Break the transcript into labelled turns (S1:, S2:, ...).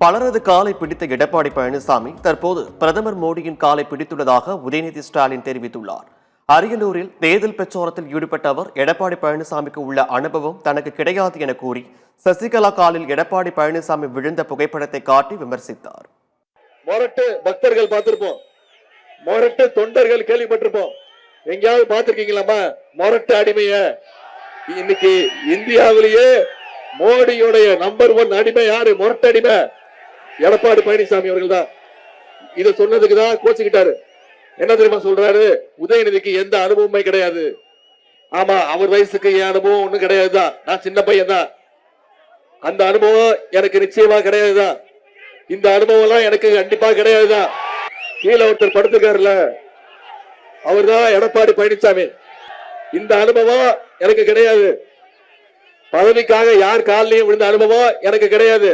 S1: பலரது காலை பிடித்த எடப்பாடி பழனிசாமி தற்போது பிரதமர் மோடியின் காலை பிடித்துள்ளதாக உதயநிதி ஸ்டாலின் தெரிவித்துள்ளார். அரியலூரில் தேர்தல் பிரச்சாரத்தில் ஈடுபட்ட அவர் எடப்பாடி பழனிசாமிக்கு உள்ள அனுபவம் தனக்கு கிடையாது என கூறி சசிகலா காலில் எடப்பாடி பழனிசாமி விழுந்த புகைப்படத்தை காட்டி விமர்சித்தார்.
S2: மொரட்டு பக்தர்கள் பார்த்திருப்போம், மொரட்டு தொண்டர்கள் கேள்விப்பட்டிருப்போம். எங்கேயாவது பார்த்திருக்கீங்களாமா மொரட்டு அடிமைய? இன்னைக்கு இந்தியாவிலேயே மோடியுடைய நம்பர் 1 அடிமை யாரு? மொரட்டு அடிமை எடப்பாடி பழனிசாமி அவர்கள் தான். இதை சொன்னதுக்கு தான் கோச்சுக்கிட்டாரு. என்ன தெரியுமா சொல்றாரு? உதயநிதிக்கு எந்த அனுபவமே கிடையாது. ஆமா, அவர் வயசுக்கு என் அனுபவம் ஒண்ணும் கிடையாதுதான். நான் சின்ன பையன் தான். அந்த அனுபவம் எனக்கு நிச்சயமா கிடையாதுதான். இந்த அனுபவம் எல்லாம் எனக்கு கண்டிப்பா கிடையாதுதான். கீழே ஒருத்தர் படுத்துக்காருல, அவர் தான் எடப்பாடி பழனிசாமி. இந்த அனுபவம் எனக்கு கிடையாது. பதவிக்காக யார் காலையும் விழுந்த அனுபவம் எனக்கு கிடையாது.